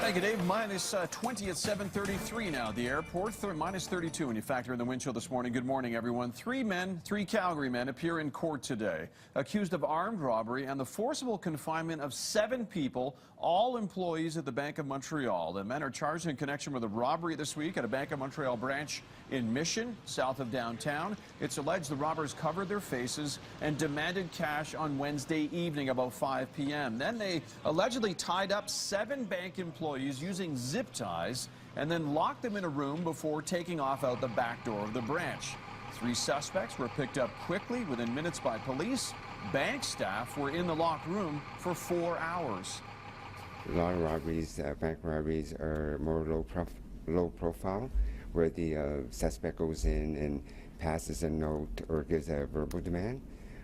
Thank you, Dave. Minus 20 at 7:33 now at the airport. Minus 32 when you factor in the wind chill this morning. Good morning, everyone. Three Calgary men appear in court today, accused of armed robbery and the forcible confinement of 7 people, all employees at the Bank of Montreal. The men are charged in connection with a robbery this week at a Bank of Montreal branch in Mission, south of downtown. It's alleged the robbers covered their faces and demanded cash on Wednesday evening about 5 p.m. Then they allegedly tied up 7 bank employees using zip ties and then locked them in a room before taking off out the back door of the branch. 3 suspects were picked up quickly within minutes by police. Bank staff were in the locked room for 4 hours. A lot of robberies, bank robberies, are more low profile, where the suspect goes in and passes a note or gives a verbal demand.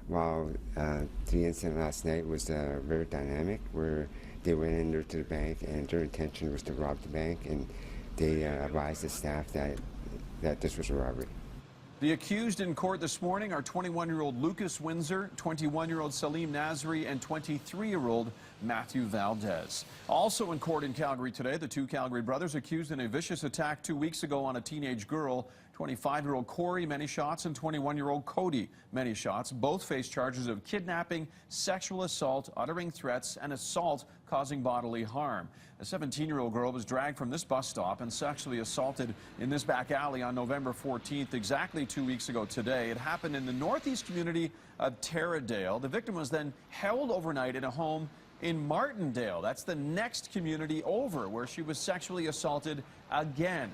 While the incident last night was very dynamic, where they went in there to the bank and their intention was to rob the bank, and they advised the staff that this was a robbery. The accused in court this morning are 21-year-old Lucas Windsor, 21-year-old Salim Nasri, and 23-year-old Matthew Valdez. Also in court in Calgary today, the 2 Calgary brothers accused in a vicious attack 2 weeks ago on a teenage girl. 25-year-old Corey, many shots, and 21-year-old Cody, many shots. Both face charges of kidnapping, sexual assault, uttering threats, and assault causing bodily harm. A 17-year-old girl was dragged from this bus stop and sexually assaulted in this back alley on November 14th, exactly 2 weeks ago today. It happened in the northeast community of Taradale. The victim was then held overnight in a home in Martindale. That's the next community over, where she was sexually assaulted again.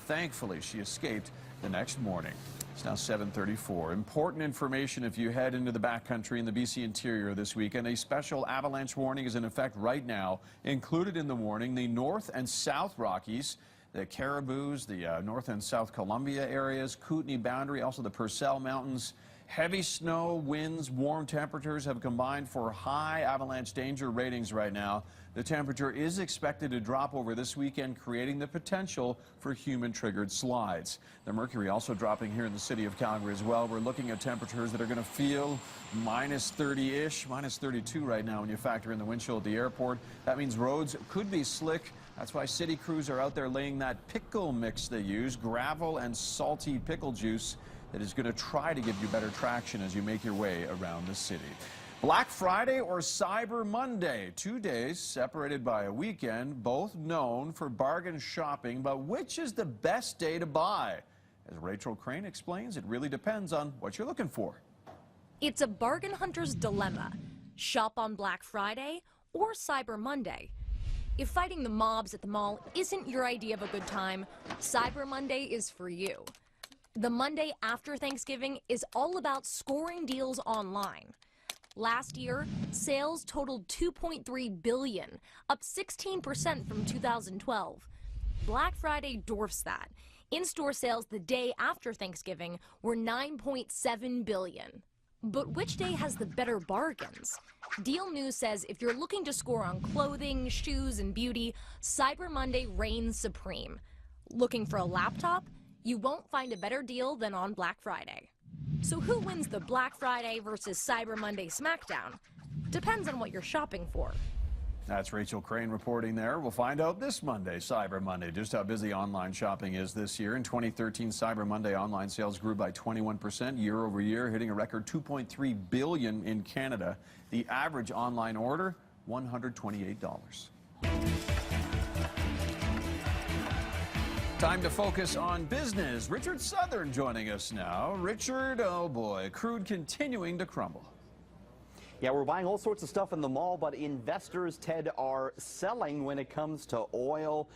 Thankfully, she escaped the next morning. It's now 7:34. Important information if you head into the backcountry in the BC interior this weekend. A special avalanche warning is in effect right now. Included in the warning, the North and South Rockies, the Caribous, the North and South Columbia areas, Kootenay boundary, also the Purcell Mountains. Heavy snow, winds, warm temperatures have combined for high avalanche danger ratings right now. The temperature is expected to drop over this weekend, creating the potential for human-triggered slides. The mercury also dropping here in the city of Calgary as well. We're looking at temperatures that are going to feel minus 30-ish, minus 32 right now when you factor in the wind chill at the airport. That means roads could be slick. That's why city crews are out there laying that pickle mix they use, gravel and salty pickle juice, that is going to try to give you better traction as you make your way around the city. Black Friday or Cyber Monday, 2 days separated by a weekend, both known for bargain shopping, but which is the best day to buy? As Rachel Crane explains, it really depends on what you're looking for. It's a bargain hunter's dilemma. Shop on Black Friday or Cyber Monday. If fighting the mobs at the mall isn't your idea of a good time, Cyber Monday is for you. The Monday after Thanksgiving is all about scoring deals online. Last year, sales totaled $2.3 billion, up 16% from 2012. Black Friday dwarfs that. In-store sales the day after Thanksgiving were $9.7 billion. But which day has the better bargains? Deal News says if you're looking to score on clothing, shoes, and beauty, Cyber Monday reigns supreme. Looking for a laptop? You won't find a better deal than on Black Friday. So who wins the Black Friday versus Cyber Monday smackdown? Depends on what you're shopping for. That's Rachel Crane reporting there. We'll find out this Monday, Cyber Monday, just how busy online shopping is this year. In 2013, Cyber Monday online sales grew by 21% year over year, hitting a record $2.3 billion in Canada. The average online order, $128. Time to focus on business. Richard Southern joining us now. Richard, oh boy, crude continuing to crumble. Yeah, we're buying all sorts of stuff in the mall, but investors, Ted, are selling when it comes to oil.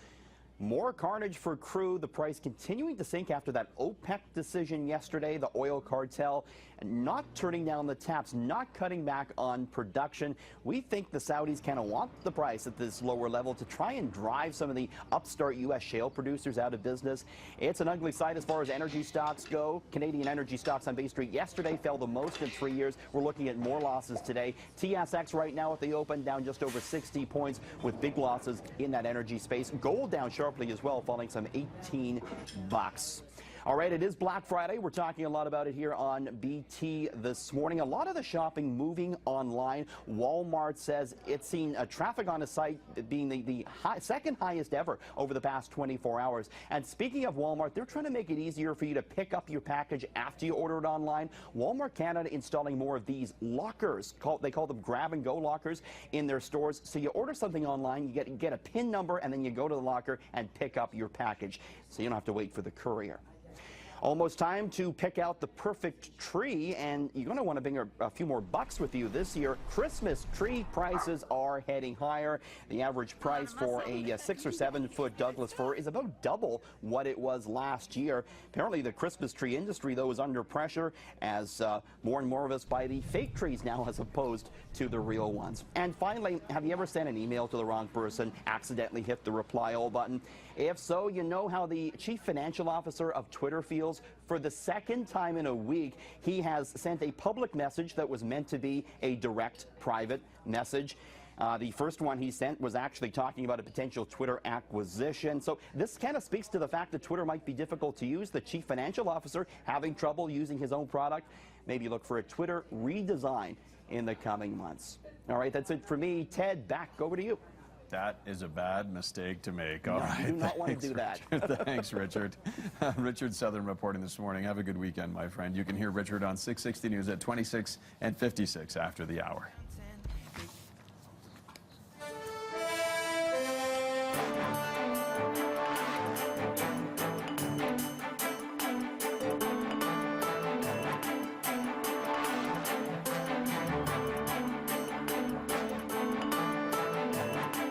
More carnage for crude, the price continuing to sink after that OPEC decision yesterday, the oil cartel not turning down the taps, not cutting back on production. We think the Saudis kind of want the price at this lower level to try and drive some of the upstart U.S. shale producers out of business. It's an ugly sight as far as energy stocks go. Canadian energy stocks on Bay Street yesterday fell the most in 3 years. We're looking at more losses today. TSX right now at the open down just over 60 points with big losses in that energy space. Gold down sharply as well, falling some $18. All right, it is Black Friday. We're talking a lot about it here on BT this morning. A lot of the shopping moving online. Walmart says it's seen traffic on the site being the second highest ever over the past 24 hours. And speaking of Walmart, they're trying to make it easier for you to pick up your package after you order it online. Walmart Canada installing more of these lockers. They call them grab-and-go lockers in their stores. So you order something online, you get a PIN number, and then you go to the locker and pick up your package. So you don't have to wait for the courier. Almost time to pick out the perfect tree, and you're going to want to bring a few more bucks with you this year. Christmas tree prices are heading higher. The average price for a 6 or 7 foot Douglas fir is about double what it was last year. Apparently the Christmas tree industry, though, is under pressure as more and more of us buy the fake trees now as opposed to the real ones. And finally, have you ever sent an email to the wrong person, accidentally hit the reply all button? If so, you know how the chief financial officer of Twitter feels. For the second time in a week, he has sent a public message that was meant to be a direct private message. The first one he sent was actually talking about a potential Twitter acquisition. So this kind of speaks to the fact that Twitter might be difficult to use. The chief financial officer having trouble using his own product. Maybe look for a Twitter redesign in the coming months. All right, that's it for me. Ted, back over to you. That is a bad mistake to make. All right. You do not want to do that. Thanks, Richard. Richard Southern reporting this morning. Have a good weekend, my friend. You can hear Richard on 660 News at 26 and 56 after the hour.